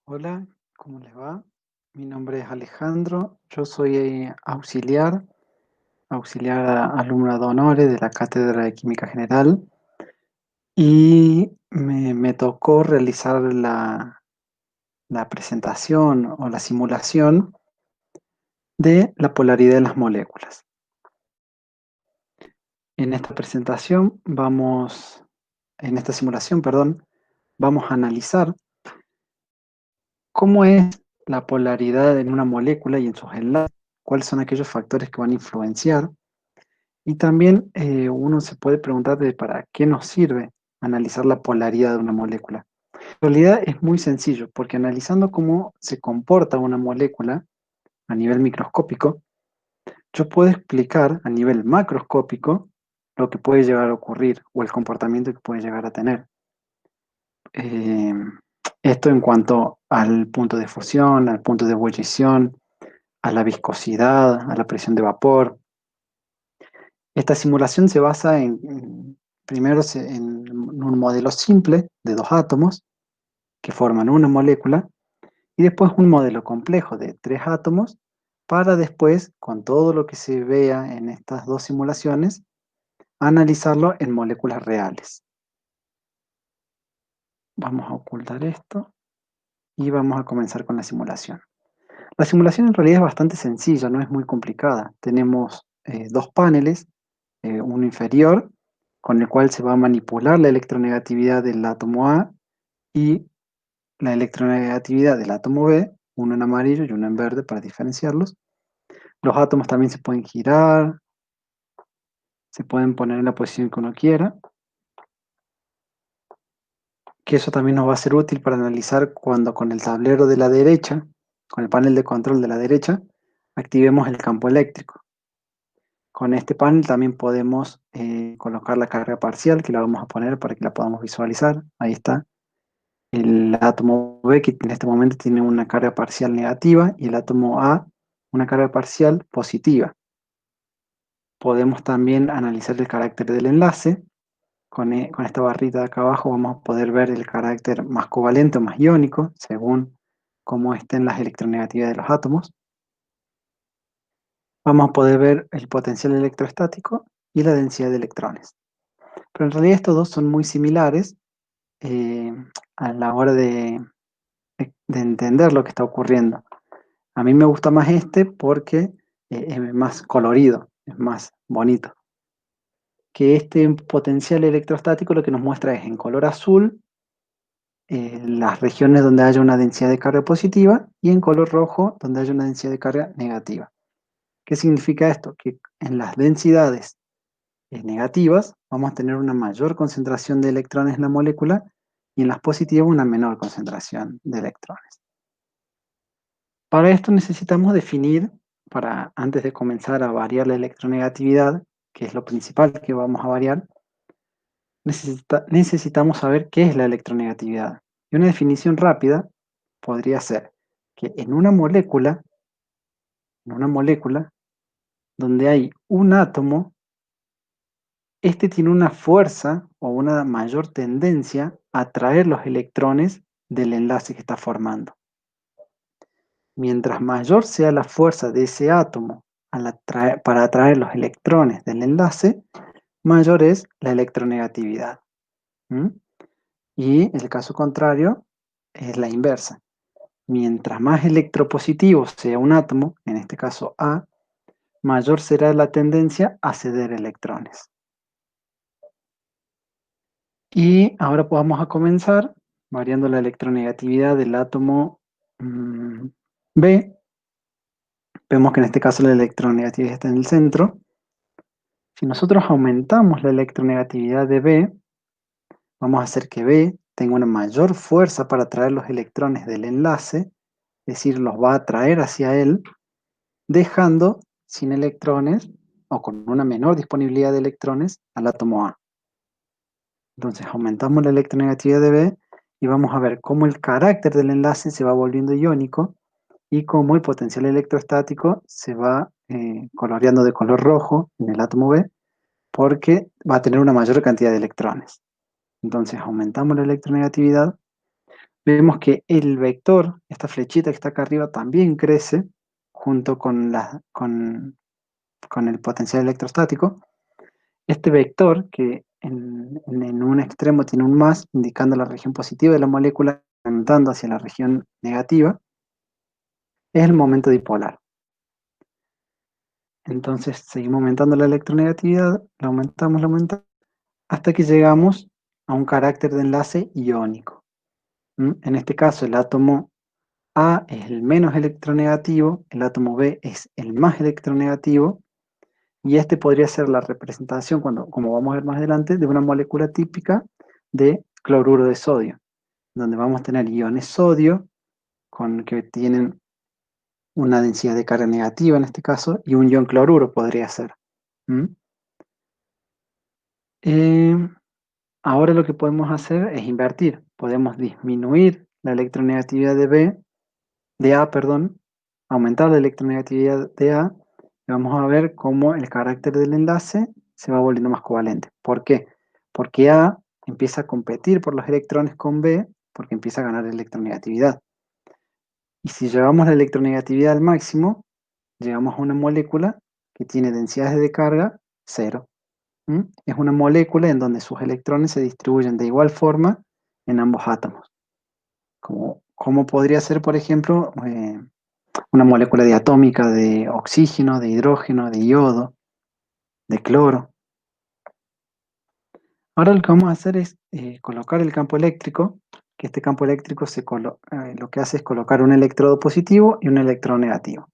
Hola, ¿cómo les va? Mi nombre es Alejandro, yo soy auxiliar alumno de honores de la Cátedra de Química General y me tocó realizar la presentación o la simulación de la polaridad de las moléculas. En esta presentación en esta simulación, perdón, vamos a analizar cómo es la polaridad en una molécula y en sus enlaces, cuáles son aquellos factores que van a influenciar. Y también uno se puede preguntar de para qué nos sirve analizar la polaridad de una molécula. En realidad es muy sencillo, porque analizando cómo se comporta una molécula a nivel microscópico, yo puedo explicar a nivel macroscópico lo que puede llegar a ocurrir o el comportamiento que puede llegar a tener. Eh, Esto en cuanto al punto de fusión, al punto de ebullición, a la viscosidad, a la presión de vapor. Esta simulación se basa primero en un modelo simple de dos átomos que forman una molécula y después un modelo complejo de tres átomos para después, con todo lo que se vea en estas dos simulaciones, analizarlo en moléculas reales. Vamos a ocultar esto y vamos a comenzar con la simulación. La simulación en realidad es bastante sencilla, no es muy complicada. Tenemos dos paneles, uno inferior, con el cual se va a manipular la electronegatividad del átomo A y la electronegatividad del átomo B, uno en amarillo y uno en verde para diferenciarlos. Los átomos también se pueden girar, se pueden poner en la posición que uno quiera, que eso también nos va a ser útil para analizar cuando con el tablero de la derecha, con el panel de control de la derecha, activemos el campo eléctrico. Con este panel también podemos colocar la carga parcial, que la vamos a poner para que la podamos visualizar. Ahí está. El átomo B, que en este momento tiene una carga parcial negativa, y el átomo A, una carga parcial positiva. Podemos también analizar el carácter del enlace. Con esta barrita de acá abajo vamos a poder ver el carácter más covalente o más iónico, según cómo estén las electronegatividades de los átomos. Vamos a poder ver el potencial electrostático y la densidad de electrones. Pero en realidad estos dos son muy similares eh, a la hora de entender lo que está ocurriendo. A mí me gusta más este porque es más colorido, es más bonito. Que este potencial electrostático lo que nos muestra es en color azul las regiones donde haya una densidad de carga positiva y en color rojo donde haya una densidad de carga negativa. ¿Qué significa esto? Que en las densidades negativas vamos a tener una mayor concentración de electrones en la molécula y en las positivas una menor concentración de electrones. Para esto necesitamos definir, antes de comenzar a variar la electronegatividad, que es lo principal que vamos a variar, necesitamos saber qué es la electronegatividad. Y una definición rápida podría ser que en una molécula donde hay un átomo, este tiene una fuerza o una mayor tendencia a atraer los electrones del enlace que está formando. Mientras mayor sea la fuerza de ese átomo para atraer los electrones del enlace, mayor es la electronegatividad. ¿Mm? Y el caso contrario es la inversa. Mientras más electropositivo sea un átomo, en este caso A, mayor será la tendencia a ceder electrones. Y ahora pues vamos a comenzar variando la electronegatividad del átomo B. Vemos que en este caso la electronegatividad está en el centro. Si nosotros aumentamos la electronegatividad de B, vamos a hacer que B tenga una mayor fuerza para atraer los electrones del enlace, es decir, los va a atraer hacia él, dejando sin electrones o con una menor disponibilidad de electrones al átomo A. Entonces aumentamos la electronegatividad de B y vamos a ver cómo el carácter del enlace se va volviendo iónico y cómo el potencial electrostático se va coloreando de color rojo en el átomo B porque va a tener una mayor cantidad de electrones. Entonces aumentamos la electronegatividad, vemos que el vector, esta flechita que está acá arriba, también crece junto con el potencial electrostático. Este vector, que en un extremo tiene un más, indicando la región positiva de la molécula, aumentando hacia la región negativa, es el momento dipolar. Entonces seguimos aumentando la electronegatividad, la aumentamos, hasta que llegamos a un carácter de enlace iónico. En este caso, el átomo A es el menos electronegativo, el átomo B es el más electronegativo, y este podría ser la representación, como vamos a ver más adelante, de una molécula típica de cloruro de sodio, donde vamos a tener iones sodio que tienen una densidad de carga negativa en este caso, y un ion cloruro podría ser. ¿Mm? Eh, Ahora lo que podemos hacer es invertir. Podemos disminuir la electronegatividad de A, perdón, aumentar la electronegatividad de A, y vamos a ver cómo el carácter del enlace se va volviendo más covalente. ¿Por qué? Porque A empieza a competir por los electrones con B, porque empieza a ganar electronegatividad. Y si llevamos la electronegatividad al máximo, llegamos a una molécula que tiene densidades de carga cero. Es una molécula en donde sus electrones se distribuyen de igual forma en ambos átomos. Como podría ser, por ejemplo, una molécula diatómica de oxígeno, de hidrógeno, de yodo, de cloro. Ahora lo que vamos a hacer es colocar el campo eléctrico, que este campo eléctrico lo que hace es colocar un electrodo positivo y un electrodo negativo.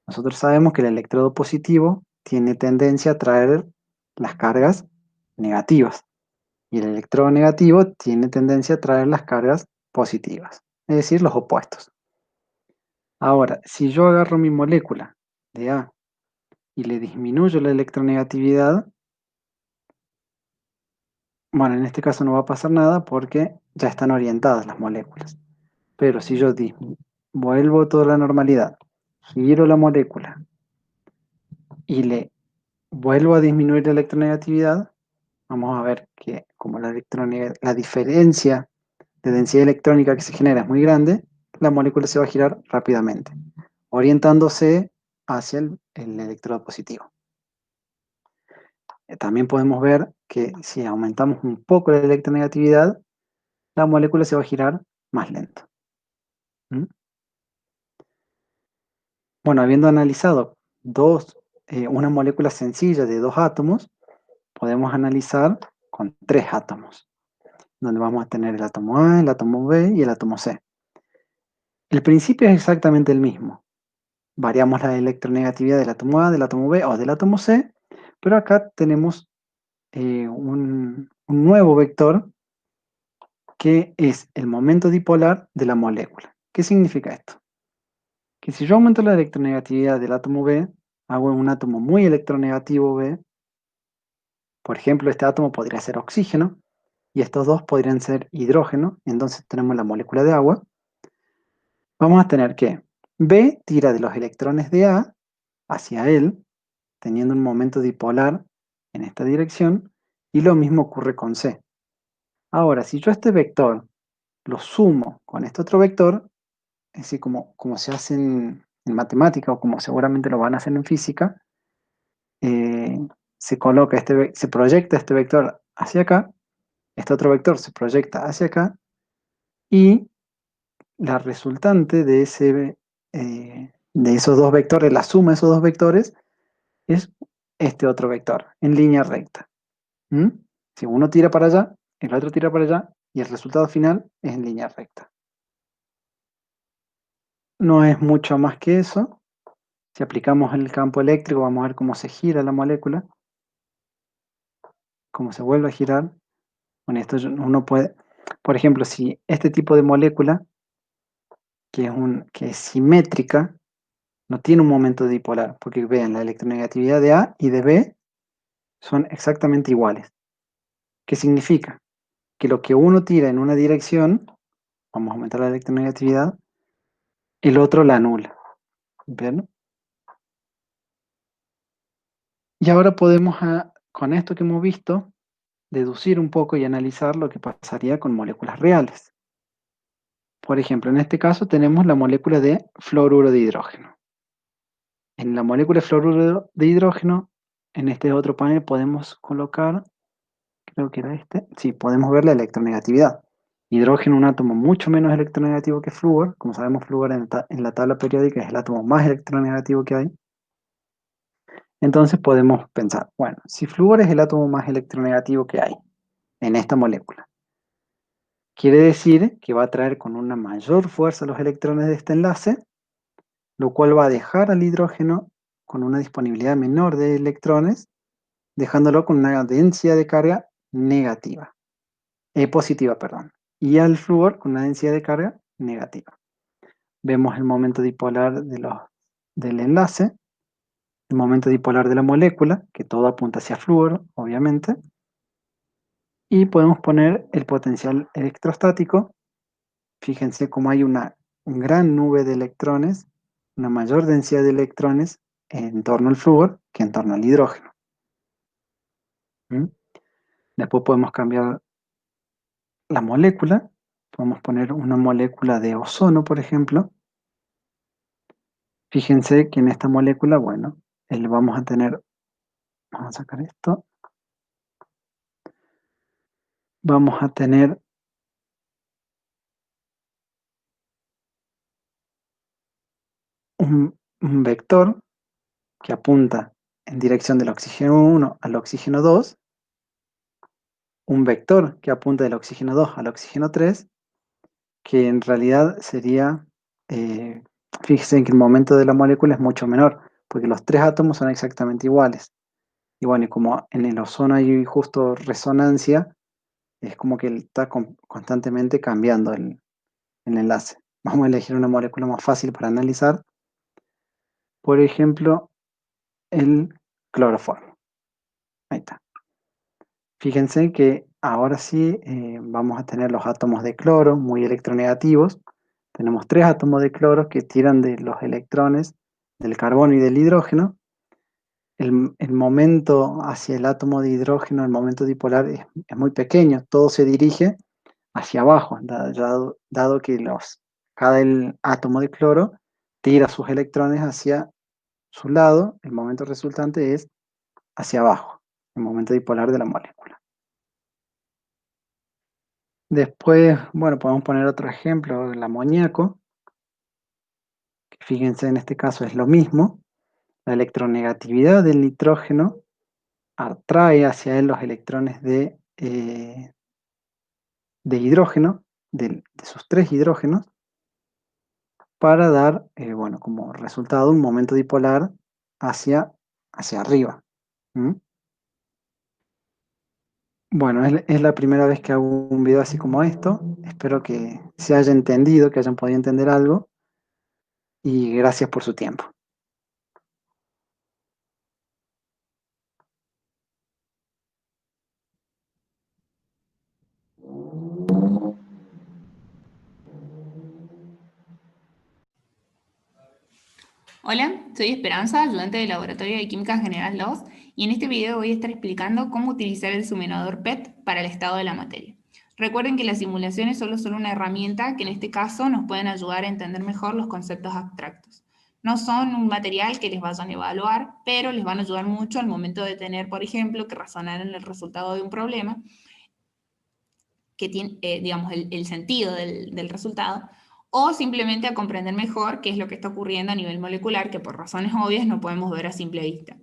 Nosotros sabemos que el electrodo positivo tiene tendencia a traer las cargas negativas y el electrodo negativo tiene tendencia a traer las cargas positivas, es decir, los opuestos. Ahora, si yo agarro mi molécula de A y le disminuyo la electronegatividad, bueno, en este caso no va a pasar nada porque ya están orientadas las moléculas. Pero si yo vuelvo toda la normalidad, giro la molécula y le vuelvo a disminuir la electronegatividad, vamos a ver que como la diferencia de densidad electrónica que se genera es muy grande, la molécula se va a girar rápidamente, orientándose hacia el electrodo positivo. También podemos ver que si aumentamos un poco la electronegatividad, la molécula se va a girar más lento. ¿Mm? Bueno, habiendo analizado una molécula sencilla de dos átomos, podemos analizar con tres átomos, donde vamos a tener el átomo A, el átomo B y el átomo C. El principio es exactamente el mismo. Variamos la electronegatividad del átomo A, del átomo B o del átomo C, pero acá tenemos un nuevo vector que es el momento dipolar de la molécula. ¿Qué significa esto? Que si yo aumento la electronegatividad del átomo B, hago un átomo muy electronegativo B. Por ejemplo, este átomo podría ser oxígeno y estos dos podrían ser hidrógeno, entonces tenemos la molécula de agua. Vamos a tener que B tira de los electrones de A hacia él, teniendo un momento dipolar en esta dirección, y lo mismo ocurre con C. Ahora, si yo este vector lo sumo con este otro vector, es decir, como se hace en matemática o como seguramente lo van a hacer en física, eh, se proyecta este vector hacia acá, este otro vector se proyecta hacia acá, y la resultante de esos dos vectores, la suma de esos dos vectores, es este otro vector, en línea recta. ¿Mm? Si uno tira para allá, el otro tira para allá, y el resultado final es en línea recta. No es mucho más que eso. Si aplicamos el campo eléctrico, vamos a ver cómo se gira la molécula, cómo se vuelve a girar. Bueno, uno puede, por ejemplo, si este tipo de molécula, que es simétrica, no tiene un momento dipolar, porque vean, la electronegatividad de A y de B son exactamente iguales. ¿Qué significa? Que lo que uno tira en una dirección, vamos a aumentar la electronegatividad, el otro la anula. ¿Ven? Y ahora podemos, con esto que hemos visto, deducir un poco y analizar lo que pasaría con moléculas reales. Por ejemplo, en este caso tenemos la molécula de fluoruro de hidrógeno. En la molécula de fluoruro de hidrógeno, en este otro panel podemos colocar, creo que era este, sí, podemos ver la electronegatividad. Hidrógeno, un átomo mucho menos electronegativo que flúor. Como sabemos, flúor en la tabla periódica es el átomo más electronegativo que hay. Entonces podemos pensar, bueno, si flúor es el átomo más electronegativo que hay en esta molécula, quiere decir que va a atraer con una mayor fuerza los electrones de este enlace, lo cual va a dejar al hidrógeno con una disponibilidad menor de electrones, dejándolo con una densidad de carga negativa, positiva, perdón, y al flúor con una densidad de carga negativa. Vemos el momento dipolar del enlace, el momento dipolar de la molécula, que todo apunta hacia flúor, obviamente, y podemos poner el potencial electrostático. Fíjense cómo hay una gran nube de electrones, una mayor densidad de electrones en torno al flúor que en torno al hidrógeno. ¿Mm? Después podemos cambiar la molécula, podemos poner una molécula de ozono, por ejemplo. Fíjense que en esta molécula, bueno, vamos a tener, vamos a sacar esto, vamos a tener un vector que apunta en dirección del oxígeno 1 al oxígeno 2, un vector que apunta del oxígeno 2 al oxígeno 3, que en realidad sería, eh, fíjense que el momento de la molécula es mucho menor, porque los tres átomos son exactamente iguales. Y bueno, y como en el ozono hay justo resonancia, es como que está constantemente cambiando el enlace. Vamos a elegir una molécula más fácil para analizar. Por ejemplo, el cloroformo. Ahí está. Fíjense que ahora sí vamos a tener los átomos de cloro muy electronegativos. Tenemos tres átomos de cloro que tiran de los electrones del carbono y del hidrógeno. El momento hacia el átomo de hidrógeno, el momento dipolar, es muy pequeño. Todo se dirige hacia abajo, dado que cada átomo de cloro tira sus electrones hacia su lado. El momento resultante es hacia abajo, el momento dipolar de la molécula. Después, bueno, podemos poner otro ejemplo, el amoníaco, que fíjense en este caso es lo mismo. La electronegatividad del nitrógeno atrae hacia él los electrones de hidrógeno, de sus tres hidrógenos, para dar, bueno, como resultado un momento dipolar hacia arriba. ¿Mm? Bueno, es la primera vez que hago un video así como esto. Espero que se haya entendido, que hayan podido entender algo, y gracias por su tiempo. Hola, soy Esperanza, ayudante del Laboratorio de Química General 2, y en este video voy a estar explicando cómo utilizar el suminador PET para el estado de la materia. Recuerden que las simulaciones solo son una herramienta que en este caso nos pueden ayudar a entender mejor los conceptos abstractos. No son un material que les vayan a evaluar, pero les van a ayudar mucho al momento de tener, por ejemplo, que razonar en el resultado de un problema, que tiene, digamos, el sentido del resultado, o simplemente a comprender mejor qué es lo que está ocurriendo a nivel molecular, que por razones obvias no podemos ver a simple vista.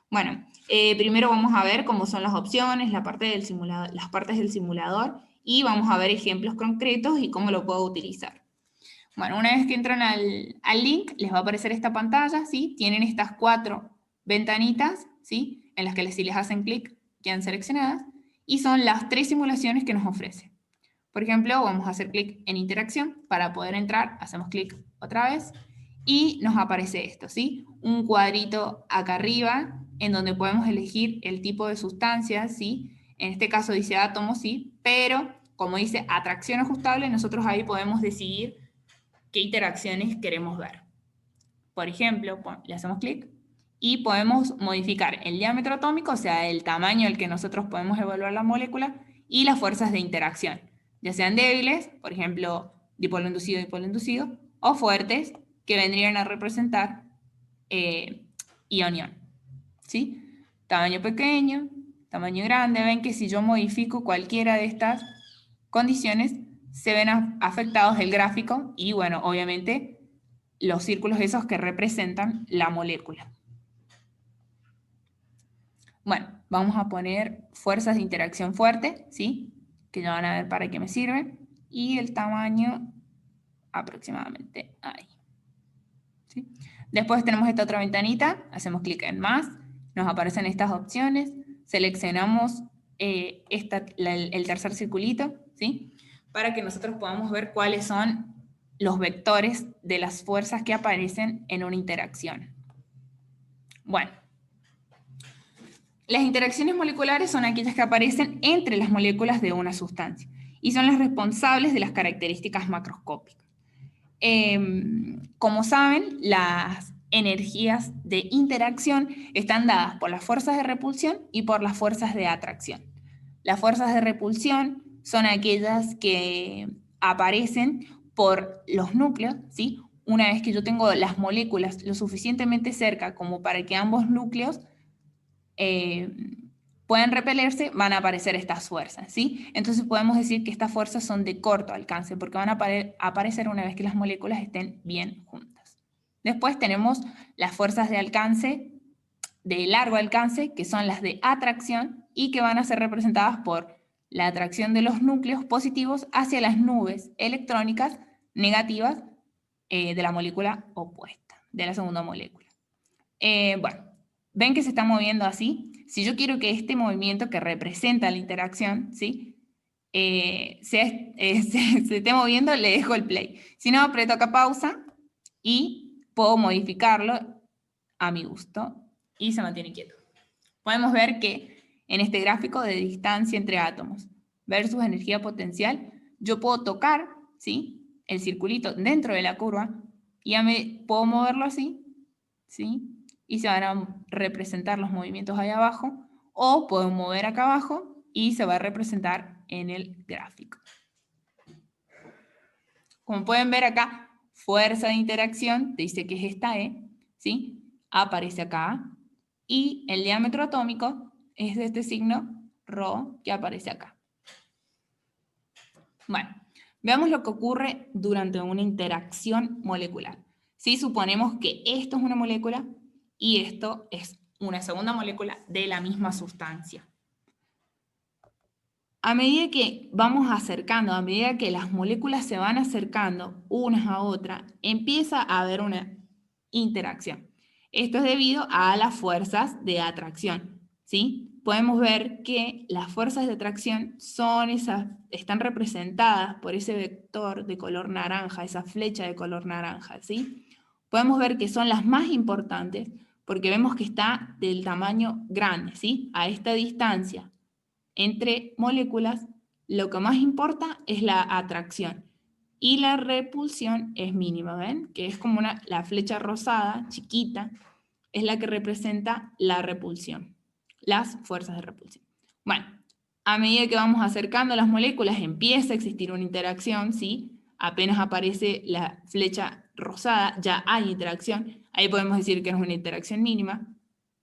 Bueno, primero vamos a ver cómo son las opciones, las partes del simulador, y vamos a ver ejemplos concretos y cómo lo puedo utilizar. Bueno, una vez que entran al link, les va a aparecer esta pantalla, ¿sí? Tienen estas cuatro ventanitas, ¿sí? En las que si les hacen clic quedan seleccionadas, y son las tres simulaciones que nos ofrece. Por ejemplo, vamos a hacer clic en interacción. Para poder entrar, hacemos clic otra vez y nos aparece esto, ¿sí? Un cuadrito acá arriba en donde podemos elegir el tipo de sustancia, ¿sí? En este caso dice átomo, ¿sí? Pero como dice atracción ajustable, nosotros ahí podemos decidir qué interacciones queremos ver. Por ejemplo, le hacemos clic y podemos modificar el diámetro atómico, o sea, el tamaño al que nosotros podemos evaluar la molécula, y las fuerzas de interacción, ya sean débiles, por ejemplo, dipolo inducido, o fuertes, que vendrían a representar ion-ion, ¿sí? Tamaño pequeño, tamaño grande. Ven que si yo modifico cualquiera de estas condiciones, se ven afectados el gráfico y, bueno, obviamente, los círculos esos que representan la molécula. Bueno, vamos a poner fuerzas de interacción fuerte, ¿sí? Que ya van a ver para qué me sirve. Y el tamaño aproximadamente ahí, ¿sí? Después tenemos esta otra ventanita, hacemos clic en más, nos aparecen estas opciones, seleccionamos el tercer circulito, ¿sí? Para que nosotros podamos ver cuáles son los vectores de las fuerzas que aparecen en una interacción. Bueno, las interacciones moleculares son aquellas que aparecen entre las moléculas de una sustancia y son las responsables de las características macroscópicas. Como saben, las energías de interacción están dadas por las fuerzas de repulsión y por las fuerzas de atracción. Las fuerzas de repulsión son aquellas que aparecen por los núcleos, ¿sí? Una vez que yo tengo las moléculas lo suficientemente cerca como para que ambos núcleos pueden repelerse, van a aparecer estas fuerzas, ¿sí? Entonces podemos decir que estas fuerzas son de corto alcance porque van a aparecer una vez que las moléculas estén bien juntas. Después tenemos las fuerzas de alcance, de largo alcance, que son las de atracción y que van a ser representadas por la atracción de los núcleos positivos hacia las nubes electrónicas negativas de la molécula opuesta, de la segunda molécula. Bueno, ven que se está moviendo así. Si yo quiero que este movimiento que representa la interacción, ¿sí? se esté moviendo, le dejo el play. Si no, aprieto acá pausa y puedo modificarlo a mi gusto y se mantiene quieto. Podemos ver que en este gráfico de distancia entre átomos versus energía potencial, yo puedo tocar, ¿sí? El circulito dentro de la curva y ya puedo moverlo así, ¿sí? Y se van a representar los movimientos ahí abajo, o puedo mover acá abajo y se va a representar en el gráfico. Como pueden ver acá, fuerza de interacción, dice que es esta E, ¿sí? Aparece acá, y el diámetro atómico es de este signo ρ que aparece acá. Bueno, veamos lo que ocurre durante una interacción molecular. Si suponemos que esto es una molécula y esto es una segunda molécula de la misma sustancia. A medida que vamos acercando, a medida que las moléculas se van acercando unas a otras, empieza a haber una interacción. Esto es debido a las fuerzas de atracción, ¿sí? Podemos ver que las fuerzas de atracción están representadas por ese vector de color naranja, esa flecha de color naranja, ¿sí? Podemos ver que son las más importantes porque vemos que está del tamaño grande, ¿sí? A esta distancia entre moléculas, lo que más importa es la atracción y la repulsión es mínima, ¿ven? Que es como la flecha rosada, chiquita, es la que representa la repulsión, las fuerzas de repulsión. Bueno, a medida que vamos acercando las moléculas empieza a existir una interacción, ¿sí? Apenas aparece la flecha rosada, ya hay interacción. Ahí podemos decir que es una interacción mínima,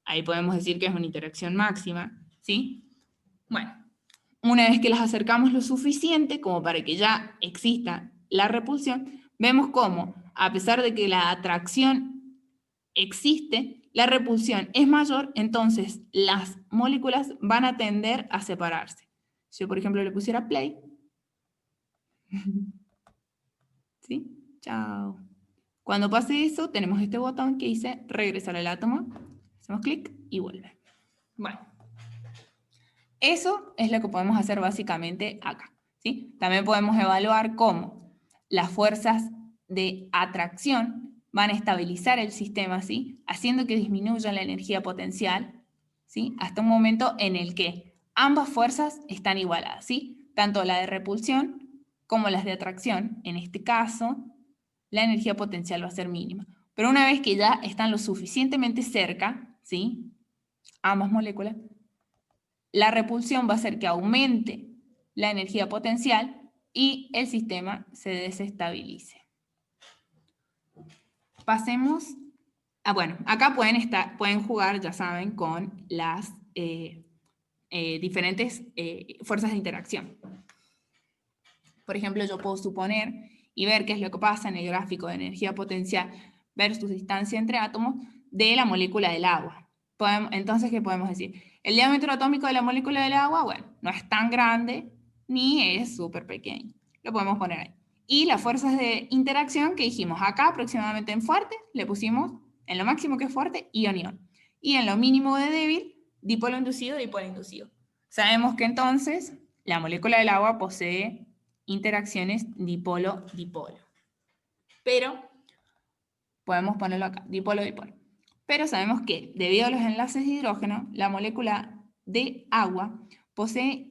ahí podemos decir que es una interacción máxima, ¿sí? Bueno, una vez que las acercamos lo suficiente como para que ya exista la repulsión, vemos cómo, a pesar de que la atracción existe, la repulsión es mayor, entonces las moléculas van a tender a separarse. Si yo, por ejemplo, le pusiera play, ¿sí? Chao. Cuando pase eso, tenemos este botón que dice regresar al átomo. Hacemos clic y vuelve. Bueno. Eso es lo que podemos hacer básicamente acá, ¿sí? También podemos evaluar cómo las fuerzas de atracción van a estabilizar el sistema, ¿sí? Haciendo que disminuya la energía potencial, ¿sí? Hasta un momento en el que ambas fuerzas están igualadas, ¿sí? Tanto la de repulsión como las de atracción. En este caso, la energía potencial va a ser mínima. Pero una vez que ya están lo suficientemente cerca, ¿sí? Ambas moléculas, la repulsión va a hacer que aumente la energía potencial y el sistema se desestabilice. Pasemos a, bueno, acá pueden jugar, ya saben, con las diferentes fuerzas de interacción. Por ejemplo, yo puedo suponer y ver qué es lo que pasa en el gráfico de energía potencial versus distancia entre átomos de la molécula del agua. Entonces, ¿qué podemos decir? El diámetro atómico de la molécula del agua, bueno, no es tan grande ni es súper pequeño. Lo podemos poner ahí. Y las fuerzas de interacción que dijimos acá, aproximadamente en fuerte, le pusimos en lo máximo que es fuerte, ion-ion. Y en lo mínimo de débil, dipolo inducido, dipolo inducido. Sabemos que entonces la molécula del agua posee interacciones dipolo-dipolo. Pero, podemos ponerlo acá, dipolo-dipolo. Pero sabemos que, debido a los enlaces de hidrógeno, la molécula de agua posee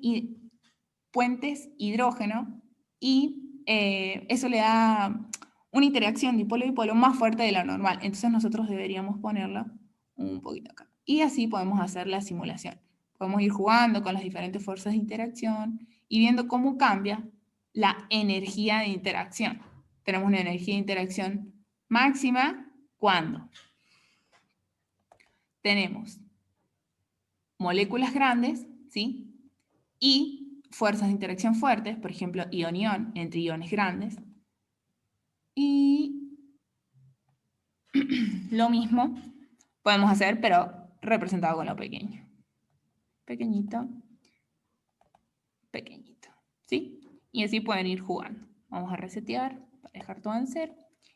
puentes hidrógeno y eso le da una interacción dipolo-dipolo más fuerte de la normal. Entonces nosotros deberíamos ponerla un poquito acá. Y así podemos hacer la simulación. Podemos ir jugando con las diferentes fuerzas de interacción y viendo cómo cambia la energía de interacción. Tenemos una energía de interacción máxima cuando tenemos moléculas grandes, ¿sí? Y fuerzas de interacción fuertes, por ejemplo, ion-ion entre iones grandes. Y lo mismo podemos hacer, pero representado con lo pequeño. Pequeñito, pequeñito, ¿sí? Y así pueden ir jugando. Vamos a resetear para dejar todo en cero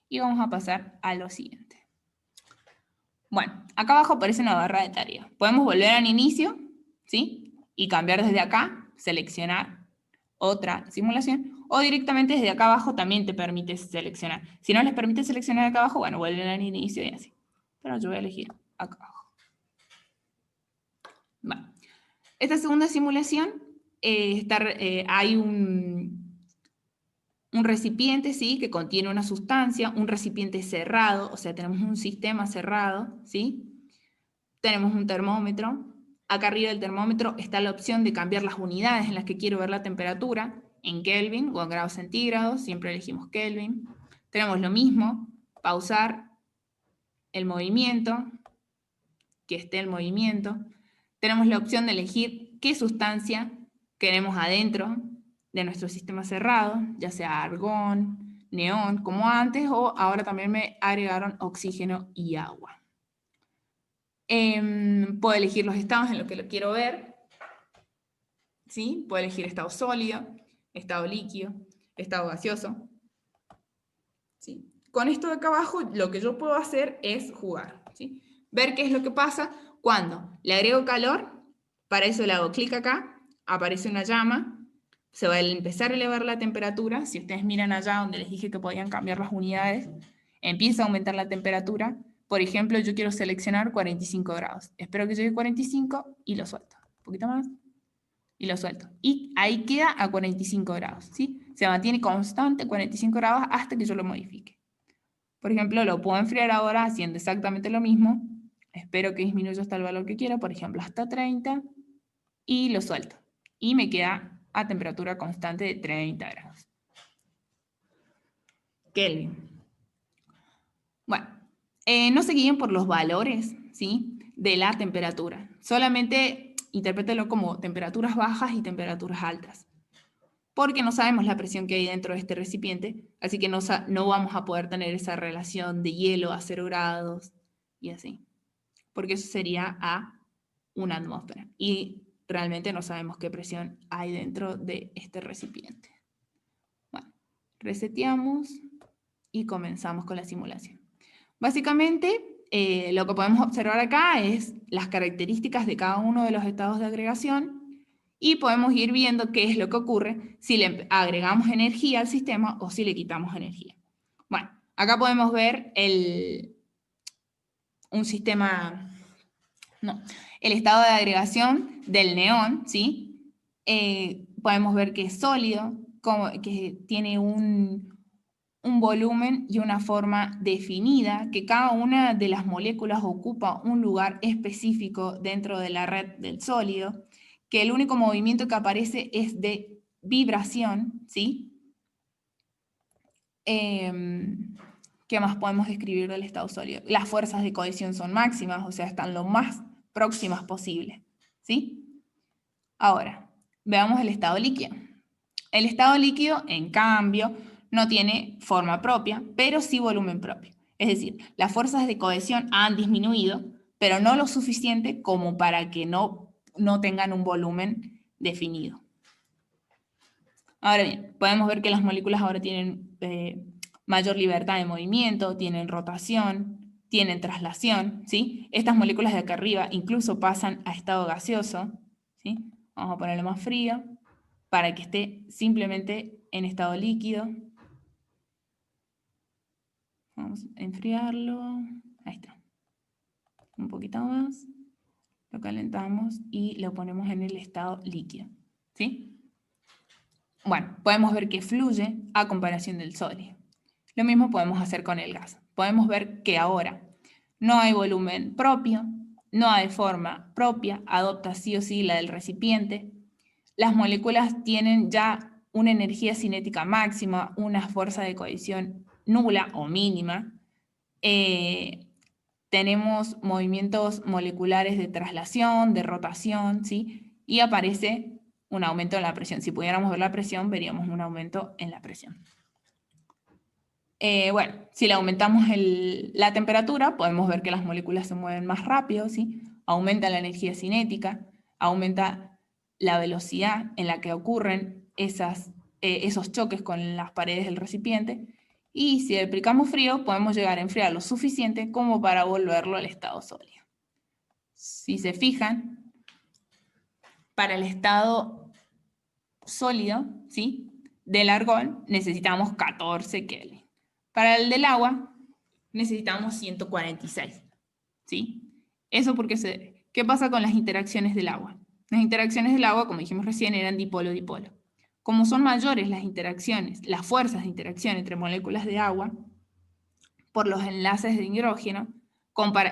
y vamos a pasar a lo siguiente. Bueno, acá abajo aparece una barra de tareas. Podemos volver al inicio, ¿sí? Y cambiar desde acá, seleccionar otra simulación, o directamente desde acá abajo también te permite seleccionar. Si no les permite seleccionar acá abajo, bueno, vuelven al inicio y así. Pero yo voy a elegir acá abajo. Bueno, esta segunda simulación, hay un recipiente, ¿sí? Que contiene una sustancia, un recipiente cerrado, o sea, tenemos un sistema cerrado, ¿sí? Tenemos un termómetro. Acá arriba del termómetro está la opción de cambiar las unidades en las que quiero ver la temperatura, en Kelvin o en grados centígrados, siempre elegimos Kelvin. Tenemos lo mismo, pausar el movimiento, que esté el movimiento. Tenemos la opción de elegir qué sustancia queremos adentro de nuestro sistema cerrado, ya sea argón, neón, como antes, o ahora también me agregaron oxígeno y agua. Puedo elegir los estados en los que lo quiero ver, ¿sí? Puedo elegir estado sólido, estado líquido, estado gaseoso, ¿sí? Con esto de acá abajo lo que yo puedo hacer es jugar, ¿sí? Ver qué es lo que pasa cuando le agrego calor, para eso le hago clic acá, aparece una llama, se va a empezar a elevar la temperatura, si ustedes miran allá donde les dije que podían cambiar las unidades, empieza a aumentar la temperatura. Por ejemplo, yo quiero seleccionar 45 grados. Espero que llegue a 45 y lo suelto. Un poquito más y lo suelto. Y ahí queda a 45 grados, ¿sí? Se mantiene constante 45 grados hasta que yo lo modifique. Por ejemplo, lo puedo enfriar ahora haciendo exactamente lo mismo. Espero que disminuya hasta el valor que quiera, por ejemplo, hasta 30, y lo suelto. Y me queda a temperatura constante de 30 grados. Kelvin. Bueno, no se guíen por los valores, ¿sí? De la temperatura. Solamente interprétenlo como temperaturas bajas y temperaturas altas. Porque no sabemos la presión que hay dentro de este recipiente, así que no vamos a poder tener esa relación de hielo a 0 grados y así. Porque eso sería a una atmósfera. Y realmente no sabemos qué presión hay dentro de este recipiente. Bueno, reseteamos y comenzamos con la simulación. Básicamente, lo que podemos observar acá es las características de cada uno de los estados de agregación y podemos ir viendo qué es lo que ocurre si le agregamos energía al sistema o si le quitamos energía. Bueno, acá podemos ver el estado de agregación del neón, ¿sí? Podemos ver que es sólido, que tiene un volumen y una forma definida, que cada una de las moléculas ocupa un lugar específico dentro de la red del sólido, que el único movimiento que aparece es de vibración, ¿sí? ¿Qué más podemos describir del estado sólido? Las fuerzas de cohesión son máximas, o sea, están lo más próximas posible, ¿sí? Ahora, veamos el estado líquido. El estado líquido, en cambio, no tiene forma propia, pero sí volumen propio. Es decir, las fuerzas de cohesión han disminuido, pero no lo suficiente como para que no tengan un volumen definido. Ahora bien, podemos ver que las moléculas ahora tienen mayor libertad de movimiento, tienen rotación, tienen traslación, ¿sí? Estas moléculas de acá arriba incluso pasan a estado gaseoso, ¿sí? Vamos a ponerlo más frío para que esté simplemente en estado líquido. Vamos a enfriarlo. Ahí está. Un poquito más. Lo calentamos y lo ponemos en el estado líquido, ¿sí? Bueno, podemos ver que fluye a comparación del sólido. Lo mismo podemos hacer con el gas. Podemos ver que ahora no hay volumen propio, no hay forma propia, adopta sí o sí la del recipiente. Las moléculas tienen ya una energía cinética máxima, una fuerza de cohesión nula o mínima. Tenemos movimientos moleculares de traslación, de rotación, ¿sí? Y aparece un aumento en la presión. Si pudiéramos ver la presión, veríamos un aumento en la presión. Bueno, si le aumentamos la temperatura, podemos ver que las moléculas se mueven más rápido, ¿sí? Aumenta la energía cinética, aumenta la velocidad en la que ocurren esos choques con las paredes del recipiente. Y si aplicamos frío, podemos llegar a enfriar lo suficiente como para volverlo al estado sólido. Si se fijan, para el estado sólido, ¿sí?, del argón necesitamos 14 Kelvin. Para el del agua necesitamos 146, ¿sí? ¿Eso por qué se debe? ¿Qué pasa con las interacciones del agua? Las interacciones del agua, como dijimos recién, eran dipolo-dipolo. Como son mayores las interacciones, las fuerzas de interacción entre moléculas de agua, por los enlaces de hidrógeno,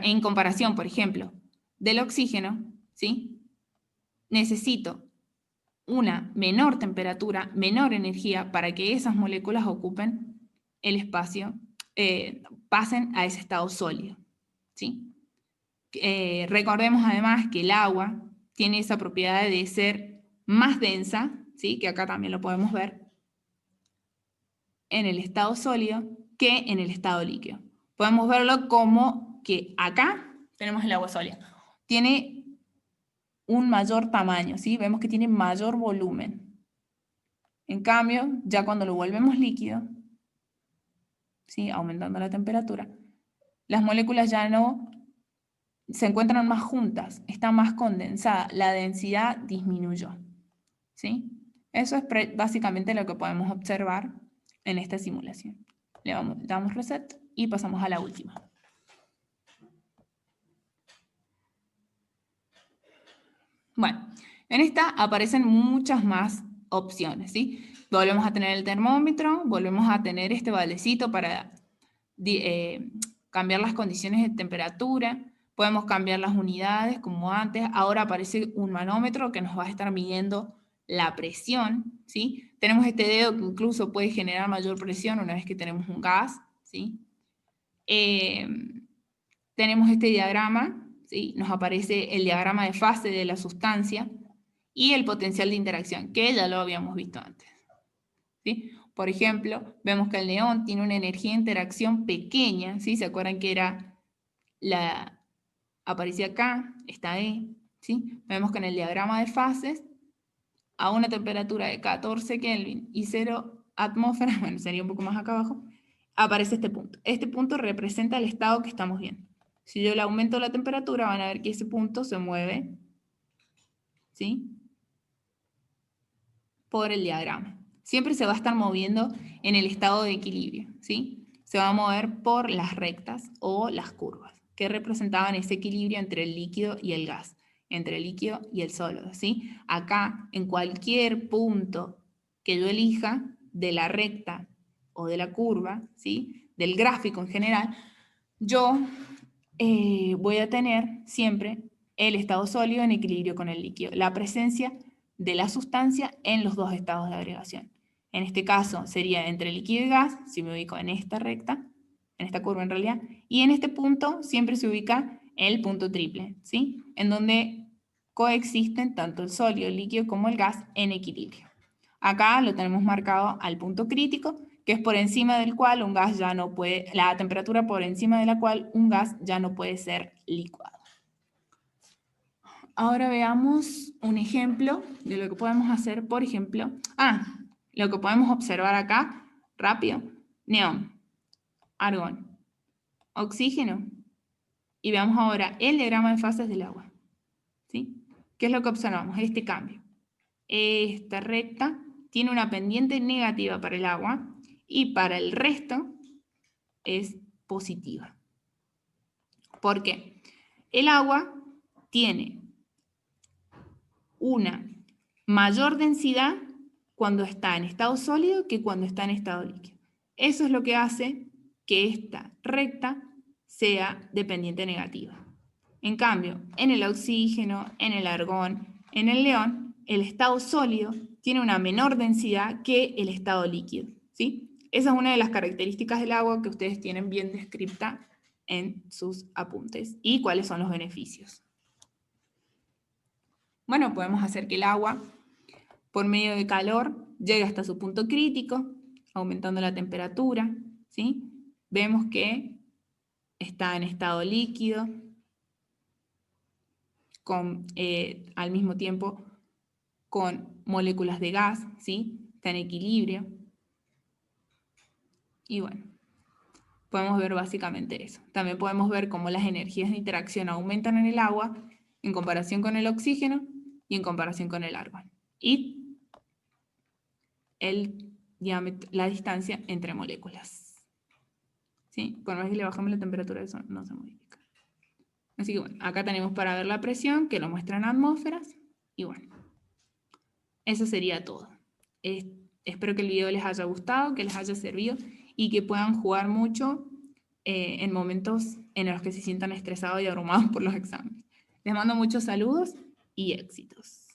en comparación, por ejemplo, del oxígeno, ¿sí?, necesito una menor temperatura, menor energía para que esas moléculas ocupen el espacio, pasen a ese estado sólido, ¿sí? Recordemos además que el agua tiene esa propiedad de ser más densa, ¿sí?, que acá también lo podemos ver, en el estado sólido que en el estado líquido. Podemos verlo como que acá tenemos el agua sólida. Tiene un mayor tamaño, ¿sí? Vemos que tiene mayor volumen. En cambio, ya cuando lo volvemos líquido, ¿sí?, aumentando la temperatura, las moléculas ya no se encuentran más juntas, está más condensada, la densidad disminuyó, ¿sí? Eso es básicamente lo que podemos observar en esta simulación. Le damos reset y pasamos a la última. Bueno, en esta aparecen muchas más opciones, ¿sí? Volvemos a tener el termómetro, volvemos a tener este baldecito para cambiar las condiciones de temperatura, podemos cambiar las unidades como antes, ahora aparece un manómetro que nos va a estar midiendo la presión, ¿sí? Tenemos este dedo que incluso puede generar mayor presión una vez que tenemos un gas, ¿sí? Tenemos este diagrama, ¿sí? Nos aparece el diagrama de fase de la sustancia y el potencial de interacción, que ya lo habíamos visto antes, ¿sí? Por ejemplo, vemos que el neón tiene una energía de interacción pequeña, ¿sí? ¿Se acuerdan que era aparecía acá, esta E, ¿sí? Vemos que en el diagrama de fases, a una temperatura de 14 Kelvin y 0 atmósferas, bueno, sería un poco más acá abajo, aparece este punto. Este punto representa el estado que estamos viendo. Si yo le aumento la temperatura, van a ver que ese punto se mueve, ¿sí?, por el diagrama. Siempre se va a estar moviendo en el estado de equilibrio, ¿sí? Se va a mover por las rectas o las curvas, que representaban ese equilibrio entre el líquido y el gas, entre el líquido y el sólido, ¿sí? Acá, en cualquier punto que yo elija de la recta o de la curva, ¿sí?, del gráfico en general, yo voy a tener siempre el estado sólido en equilibrio con el líquido, la presencia de la sustancia en los dos estados de agregación. En este caso sería entre líquido y gas, si me ubico en esta recta, en esta curva en realidad, y en este punto siempre se ubica el punto triple, ¿sí? En donde coexisten tanto el sólido, el líquido como el gas en equilibrio. Acá lo tenemos marcado al punto crítico, que es por encima del cual un gas ya no puede, la temperatura por encima de la cual un gas ya no puede ser licuado. Ahora veamos un ejemplo de lo que podemos hacer, por ejemplo, lo que podemos observar acá, rápido, neón, argón, oxígeno, y veamos ahora el diagrama de fases del agua, ¿sí? ¿Qué es lo que observamos? Este cambio. Esta recta tiene una pendiente negativa para el agua y para el resto es positiva. ¿Por qué? El agua tiene una mayor densidad cuando está en estado sólido que cuando está en estado líquido. Eso es lo que hace que esta recta sea de pendiente negativa. En cambio, en el oxígeno, en el argón, en el neón, el estado sólido tiene una menor densidad que el estado líquido, ¿sí? Esa es una de las características del agua que ustedes tienen bien descrita en sus apuntes. ¿Y cuáles son los beneficios? Bueno, podemos hacer que el agua, por medio de calor, llegue hasta su punto crítico, aumentando la temperatura, ¿sí? Vemos que está en estado líquido, al mismo tiempo con moléculas de gas, ¿sí? Está en equilibrio. Y bueno, podemos ver básicamente eso. También podemos ver cómo las energías de interacción aumentan en el agua en comparación con el oxígeno y en comparación con el argón. Y la distancia entre moléculas, ¿sí? Por más que le bajamos la temperatura, eso no se modifica. Así que bueno, acá tenemos para ver la presión, que lo muestra en atmósferas, y bueno, eso sería todo. Espero que el video les haya gustado, que les haya servido y que puedan jugar mucho en momentos en los que se sientan estresados y abrumados por los exámenes. Les mando muchos saludos y éxitos.